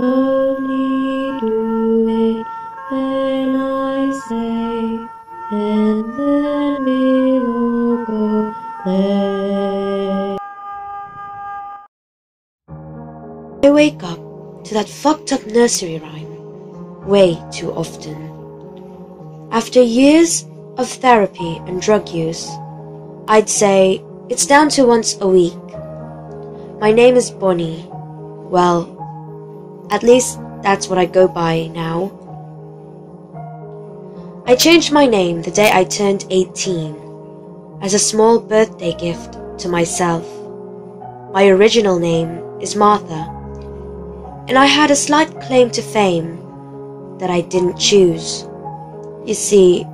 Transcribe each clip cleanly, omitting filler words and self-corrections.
Only do it when I say, and then we'll all go play. I wake up to that fucked up nursery rhyme way too often. After years of therapy and drug use, I'd say it's down to once a week. My name is Bonnie. Well, at least that's what I go by now. I changed my name the day I turned 18 as a small birthday gift to myself. My original name is Martha, and I had a slight claim to fame that I didn't choose. You see,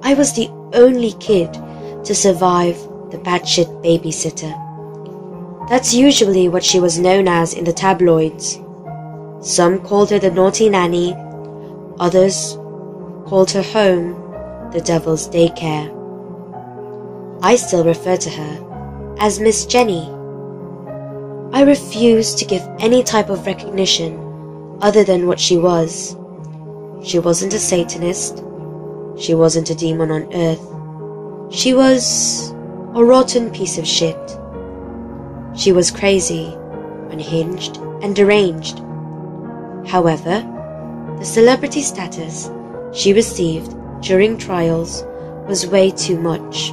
I was the only kid to survive the batshit babysitter. That's usually what she was known as in the tabloids. Some called her the naughty nanny, others called her home the devil's daycare. I still refer to her as Miss Jenny. I refused to give any type of recognition other than what she was. She wasn't a Satanist. She wasn't a demon on earth. She was a rotten piece of shit. She was crazy, unhinged, and deranged. However, the celebrity status she received during trials was way too much.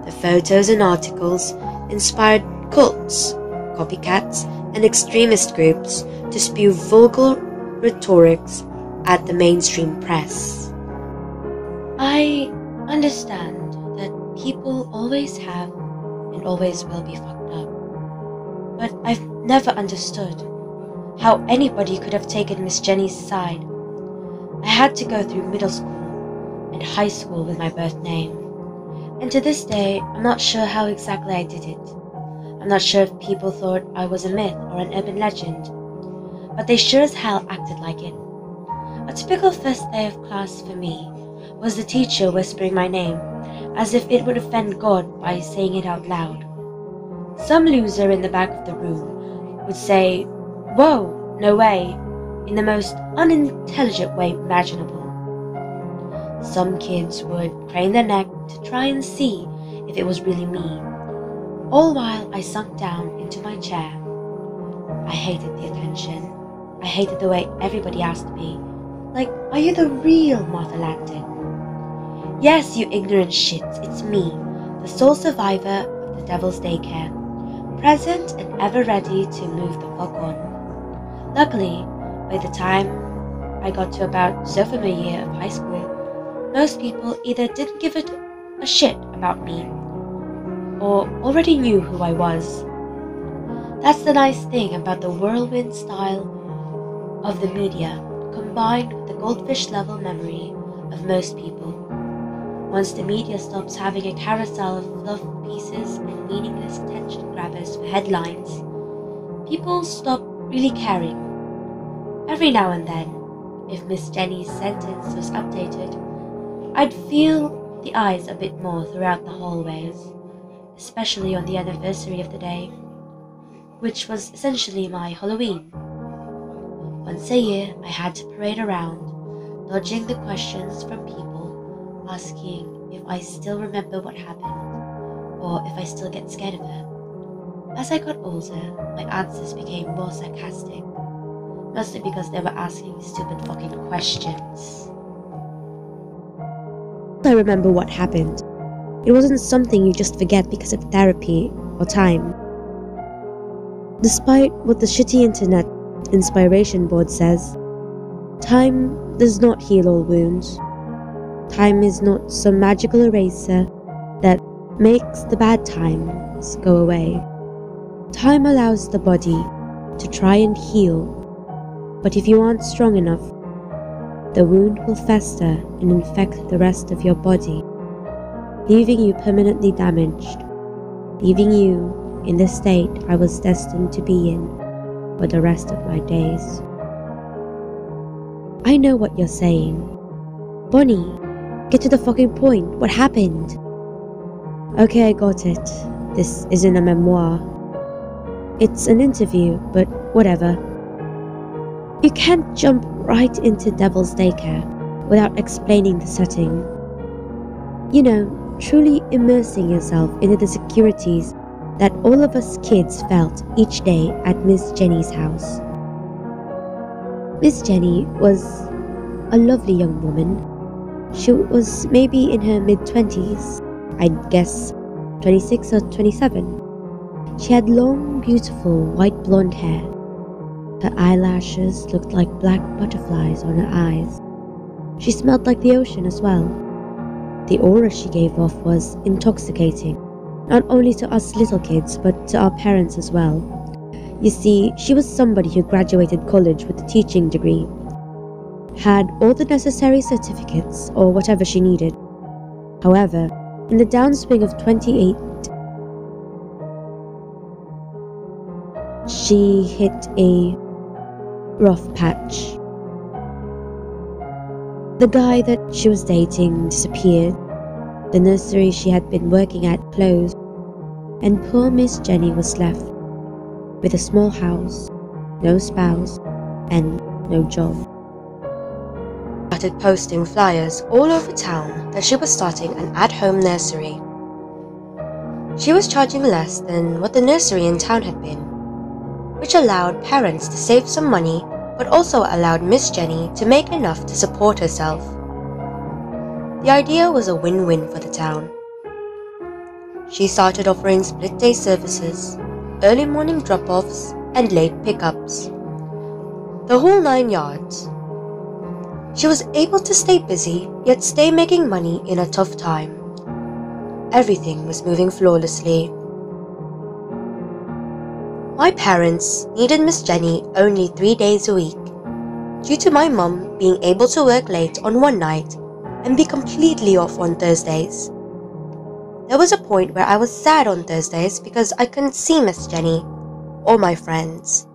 The photos and articles inspired cults, copycats, and extremist groups to spew vulgar rhetorics at the mainstream press. I understand that people always have and always will be fucked up, but I've never understood how anybody could have taken Miss Jenny's side. I had to go through middle school and high school with my birth name, and to this day I'm not sure how exactly I did it. I'm not sure if people thought I was a myth or an urban legend, but they sure as hell acted like it. A typical first day of class for me was the teacher whispering my name as if it would offend God by saying it out loud. Some loser in the back of the room would say, "Whoa, no way," in the most unintelligent way imaginable. Some kids would crane their neck to try and see if it was really me, all while I sunk down into my chair. I hated the attention. I hated the way everybody asked me, like, "Are you the real Martha Landon?" Yes, you ignorant shits, it's me, the sole survivor of the devil's daycare, present and ever ready to move the fuck on. Luckily, by the time I got to about sophomore year of high school, most people either didn't give a shit about me or already knew who I was. That's the nice thing about the whirlwind style of the media, combined with the goldfish level memory of most people. Once the media stops having a carousel of fluff pieces and meaningless attention grabbers for headlines, people stop really caring. Every now and then, if Miss Jenny's sentence was updated, I'd feel the eyes a bit more throughout the hallways, especially on the anniversary of the day, which was essentially my Halloween. Once a year, I had to parade around, dodging the questions from people asking if I still remember what happened, or if I still get scared of her. As I got older, my answers became more sarcastic, mostly because they were asking stupid fucking questions. I remember what happened. It wasn't something you just forget because of therapy or time. Despite what the shitty internet inspiration board says, time does not heal all wounds. Time is not some magical eraser that makes the bad times go away. Time allows the body to try and heal, but if you aren't strong enough, the wound will fester and infect the rest of your body, leaving you permanently damaged, leaving you in the state I was destined to be in for the rest of my days. I know what you're saying. Bonnie, get to the fucking point. What happened? Okay, I got it. This isn't a memoir. It's an interview, but whatever. You can't jump right into Devil's Daycare without explaining the setting. You know, truly immersing yourself into the securities that all of us kids felt each day at Miss Jenny's house. Miss Jenny was a lovely young woman. She was maybe in her mid-20s, I'd guess 26 or 27. She had long, beautiful, white blonde hair. Her eyelashes looked like black butterflies on her eyes. She smelled like the ocean as well. The aura she gave off was intoxicating, not only to us little kids, but to our parents as well. You see, she was somebody who graduated college with a teaching degree, had all the necessary certificates or whatever she needed. However, in the downswing of 28, she hit a rough patch. The guy that she was dating disappeared, the nursery she had been working at closed, and poor Miss Jenny was left with a small house, no spouse, and no job. Started posting flyers all over town that she was starting an at-home nursery. She was charging less than what the nursery in town had been, which allowed parents to save some money, but also allowed Miss Jenny to make enough to support herself. The idea was a win-win for the town. She started offering split-day services, early morning drop-offs, and late pickups. The whole 9 yards. She was able to stay busy, yet stay making money in a tough time. Everything was moving flawlessly. My parents needed Miss Jenny only 3 days a week, due to my mum being able to work late on one night and be completely off on Thursdays. There was a point where I was sad on Thursdays because I couldn't see Miss Jenny or my friends.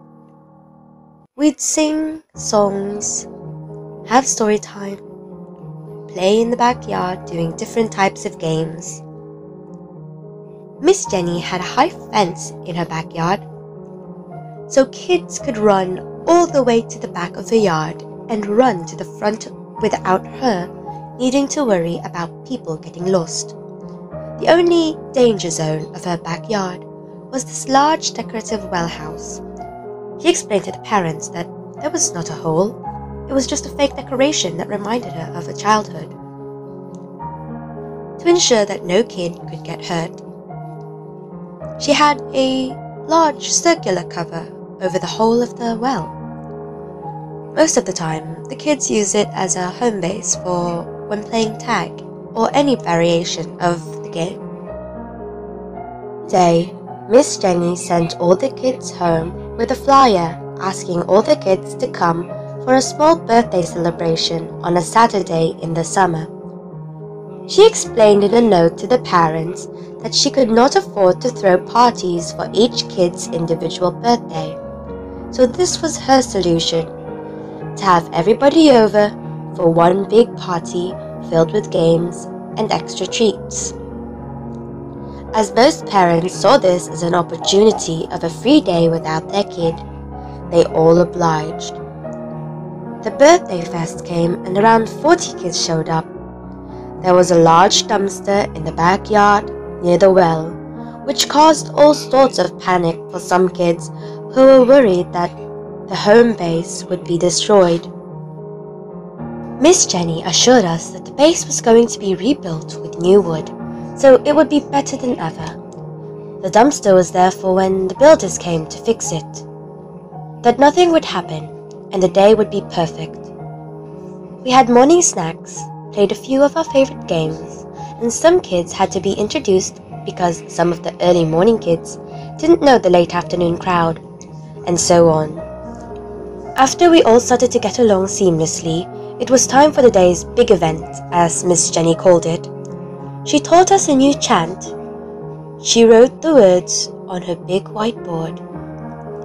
We'd sing songs, have story time, play in the backyard doing different types of games. Miss Jenny had a high fence in her backyard, so kids could run all the way to the back of the yard and run to the front without her needing to worry about people getting lost. The only danger zone of her backyard was this large decorative well house. She explained to the parents that there was not a hole, it was just a fake decoration that reminded her of her childhood, to ensure that no kid could get hurt. She had a large circular cover over the whole of the well. Most of the time, the kids use it as a home base for when playing tag or any variation of the game. One day, Miss Jenny sent all the kids home with a flyer asking all the kids to come for a small birthday celebration on a Saturday in the summer. She explained in a note to the parents that she could not afford to throw parties for each kid's individual birthday. So this was her solution, to have everybody over for one big party filled with games and extra treats. As most parents saw this as an opportunity of a free day without their kid, they all obliged. The birthday fest came and around 40 kids showed up. There was a large dumpster in the backyard near the well, which caused all sorts of panic for some kids who were worried that the home base would be destroyed. Miss Jenny assured us that the base was going to be rebuilt with new wood, so it would be better than ever. The dumpster was there for when the builders came to fix it. That nothing would happen, and the day would be perfect. We had morning snacks, played a few of our favorite games, and some kids had to be introduced because some of the early morning kids didn't know the late afternoon crowd, and so on. After we all started to get along seamlessly, it was time for the day's big event, as Miss Jenny called it. She taught us a new chant. She wrote the words on her big whiteboard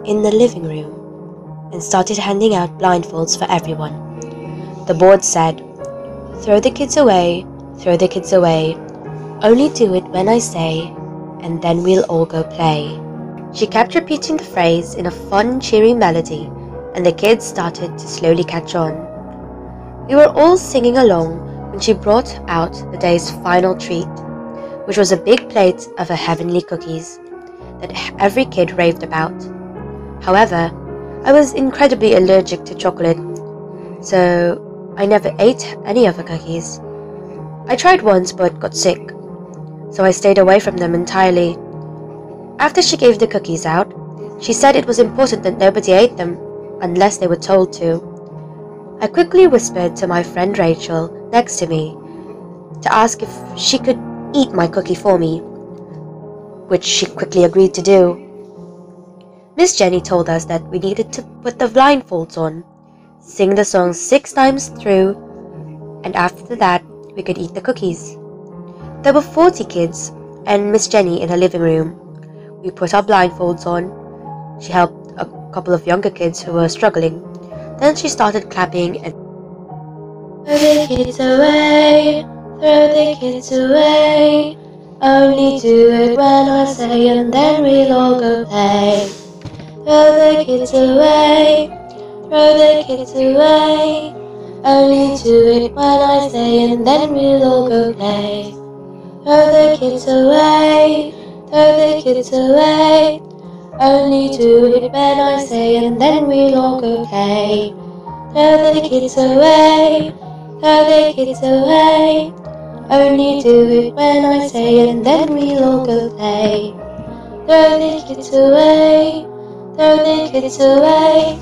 in the living room and started handing out blindfolds for everyone. The board said, "Throw the kids away, throw the kids away. Only do it when I say, and then we'll all go play." She kept repeating the phrase in a fun, cheery melody and the kids started to slowly catch on. We were all singing along when she brought out the day's final treat, which was a big plate of her heavenly cookies that every kid raved about. However, I was incredibly allergic to chocolate, so I never ate any of her cookies. I tried once but got sick, so I stayed away from them entirely. After she gave the cookies out, she said it was important that nobody ate them unless they were told to. I quickly whispered to my friend Rachel next to me to ask if she could eat my cookie for me, which she quickly agreed to do. Miss Jenny told us that we needed to put the blindfolds on, sing the song 6 times through, and after that we could eat the cookies. There were 40 kids and Miss Jenny in her living room. We put our blindfolds on. She helped a couple of younger kids who were struggling. Then she started clapping and throw the kids away, throw the kids away. Only do it when I say and then we'll all go play. Throw the kids away, throw the kids away. Only do it when I say and then we'll all go play. Throw the kids away, throw the kids away. Only do it when I say and then we'll all go play. Throw the kids away, throw the kids away. Only do it when I say and then we'll all go play. Throw the kids away, throw the kids away.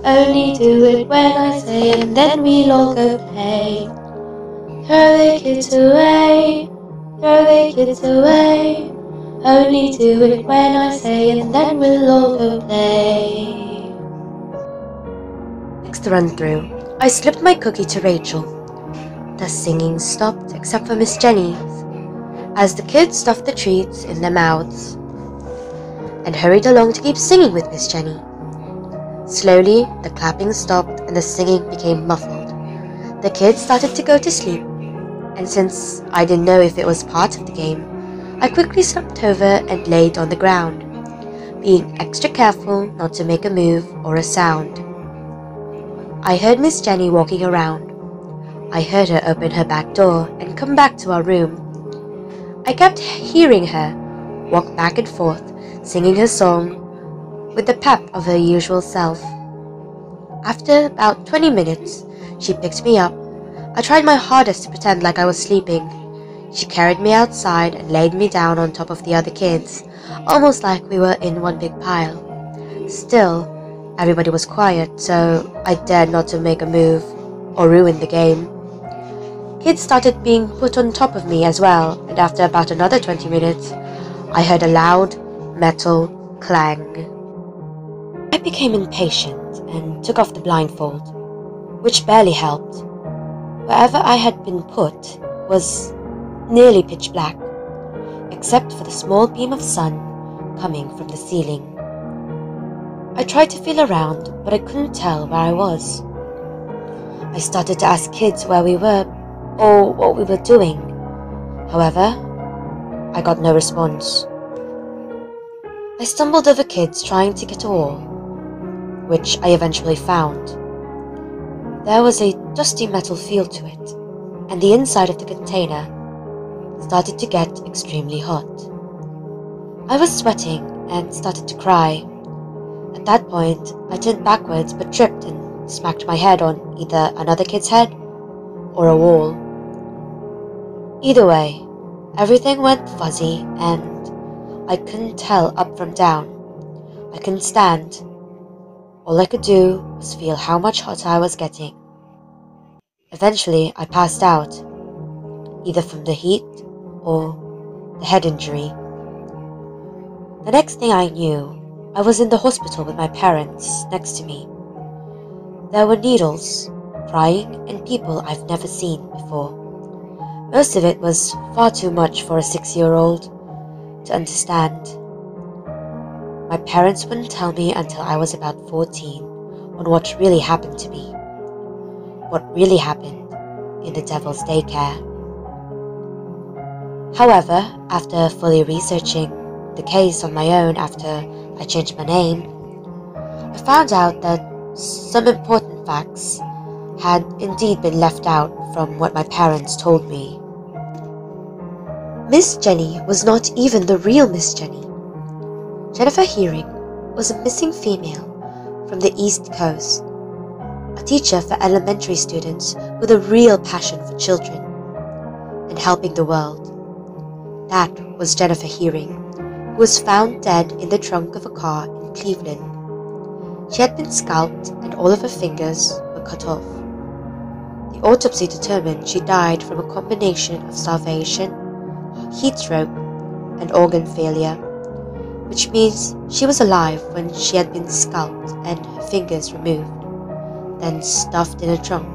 Only do it when I say and then we'll all go play. Throw the kids away, throw the kids away. Only do it when I say and then we'll all go play. Next run through, I slipped my cookie to Rachel. The singing stopped except for Miss Jenny's, as the kids stuffed the treats in their mouths and hurried along to keep singing with Miss Jenny. Slowly, the clapping stopped and the singing became muffled. The kids started to go to sleep, and since I didn't know if it was part of the game, I quickly slumped over and laid on the ground, being extra careful not to make a move or a sound. I heard Miss Jenny walking around. I heard her open her back door and come back to our room. I kept hearing her walk back and forth, singing her song with the pep of her usual self. After about 20 minutes, she picked me up. I tried my hardest to pretend like I was sleeping. She carried me outside and laid me down on top of the other kids, almost like we were in one big pile. Still, everybody was quiet, so I dared not to make a move or ruin the game. Kids started being put on top of me as well, and after about another 20 minutes, I heard a loud metal clang. I became impatient and took off the blindfold, which barely helped. Wherever I had been put was nearly pitch black, except for the small beam of sun coming from the ceiling. I tried to feel around, but I couldn't tell where I was. I started to ask kids where we were or what we were doing. However, I got no response. I stumbled over kids trying to get a wall, which I eventually found. There was a dusty metal feel to it, and the inside of the container started to get extremely hot. I was sweating and started to cry. At that point, I turned backwards but tripped and smacked my head on either another kid's head or a wall. Either way, everything went fuzzy and I couldn't tell up from down. I couldn't stand. All I could do was feel how much hotter I was getting. Eventually, I passed out, either from the heat or the head injury. The next thing I knew, I was in the hospital with my parents next to me. There were needles, crying, and people I've never seen before. Most of it was far too much for a 6-year-old to understand. My parents wouldn't tell me until I was about 14 on what really happened to me. What really happened in the Devil's Daycare. However, after fully researching the case on my own after I changed my name, I found out that Some important facts had indeed been left out from what my parents told me. Miss Jenny was not even the real Miss Jenny. Jennifer Hearing was a missing female from the East Coast, a teacher for elementary students with a real passion for children and helping the world. That was Jennifer Hearing, who was found dead in the trunk of a car in Cleveland. She had been scalped and all of her fingers were cut off. The autopsy determined she died from a combination of starvation, heat stroke, and organ failure, which means she was alive when she had been scalped and her fingers removed, then stuffed in a trunk.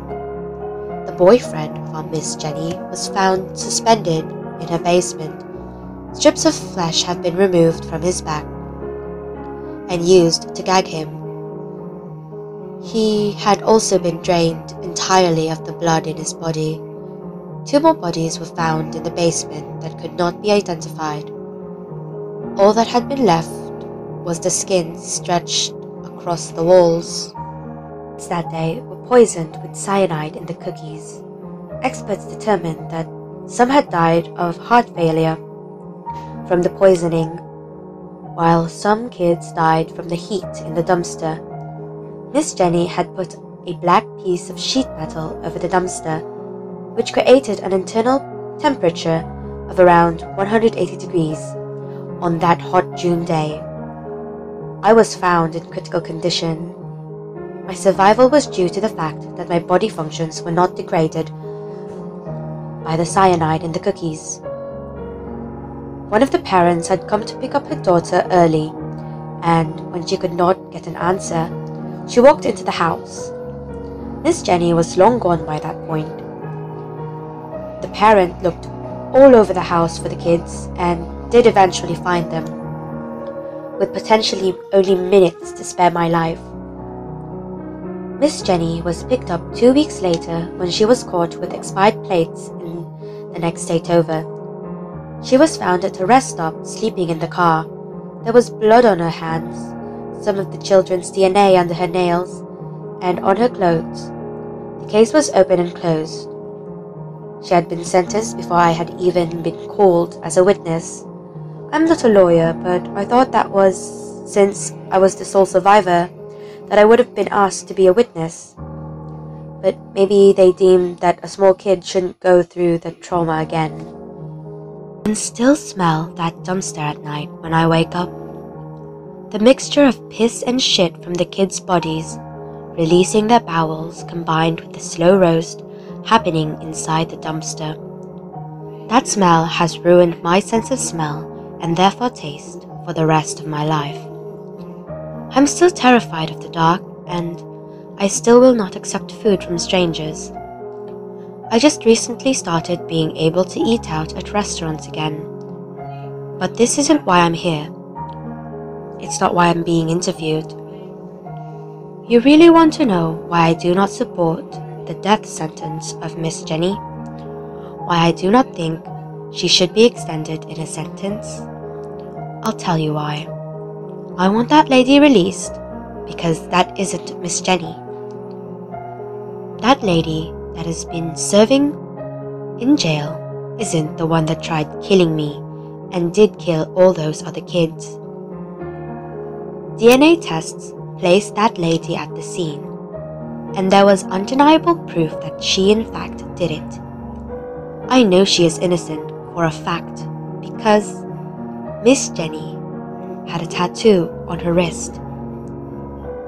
The boyfriend of our Miss Jenny was found suspended in her basement. Strips of flesh have been removed from his back and used to gag him. He had also been drained entirely of the blood in his body. 2 more bodies were found in the basement that could not be identified. All that had been left was the skin stretched across the walls. That day were poisoned with cyanide in the cookies. Experts determined that some had died of heart failure from the poisoning, while some kids died from the heat in the dumpster. Miss Jenny had put a black piece of sheet metal over the dumpster, which created an internal temperature of around 180 degrees on that hot June day. I was found in critical condition. My survival was due to the fact that my body functions were not degraded by the cyanide in the cookies. One of the parents had come to pick up her daughter early, and when she could not get an answer, she walked into the house. Miss Jenny was long gone by that point. The parent looked all over the house for the kids and did eventually find them, with potentially only minutes to spare my life. Miss Jenny was picked up 2 weeks later when she was caught with expired plates in the next state over. She was found at a rest stop sleeping in the car. There was blood on her hands, some of the children's DNA under her nails, and on her clothes. The case was open and closed. She had been sentenced before I had even been called as a witness. I'm not a lawyer, but I thought that was, since I was the sole survivor, that I would have been asked to be a witness. But maybe they deemed that a small kid shouldn't go through the trauma again. I can still smell that dumpster at night when I wake up. The mixture of piss and shit from the kids' bodies, releasing their bowels combined with the slow roast happening inside the dumpster. That smell has ruined my sense of smell and therefore taste for the rest of my life. I'm still terrified of the dark, and I still will not accept food from strangers. I just recently started being able to eat out at restaurants again. But this isn't why I'm here. It's not why I'm being interviewed. You really want to know why I do not support the death sentence of Miss Jenny? Why I do not think she should be extended in a sentence? I'll tell you why. I want that lady released because that isn't Miss Jenny. That lady that has been serving in jail isn't the one that tried killing me and did kill all those other kids. DNA tests placed that lady at the scene, and there was undeniable proof that she in fact did it. I know she is innocent for a fact because Miss Jenny had a tattoo on her wrist.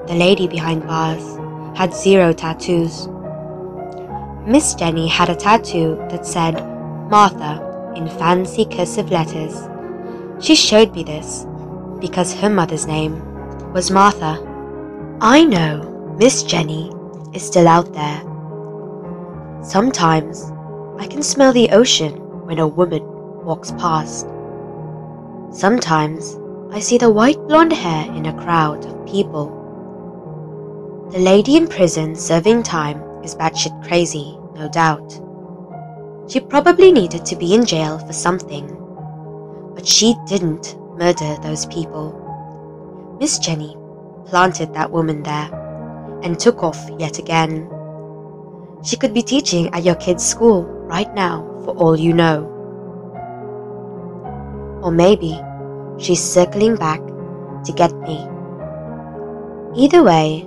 The lady behind bars had 0 tattoos. Miss Jenny had a tattoo that said Martha in fancy cursive letters. She showed me this because her mother's name was Martha. I know Miss Jenny is still out there. Sometimes I can smell the ocean when a woman walks past. Sometimes I see the white blonde hair in a crowd of people. The lady in prison serving time is batshit crazy, no doubt. She probably needed to be in jail for something, but she didn't murder those people. Miss Jenny planted that woman there, and took off yet again. She could be teaching at your kid's school right now, for all you know. Or maybe she's circling back to get me. Either way,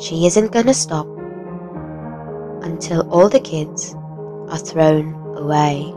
she isn't gonna stop until all the kids are thrown away.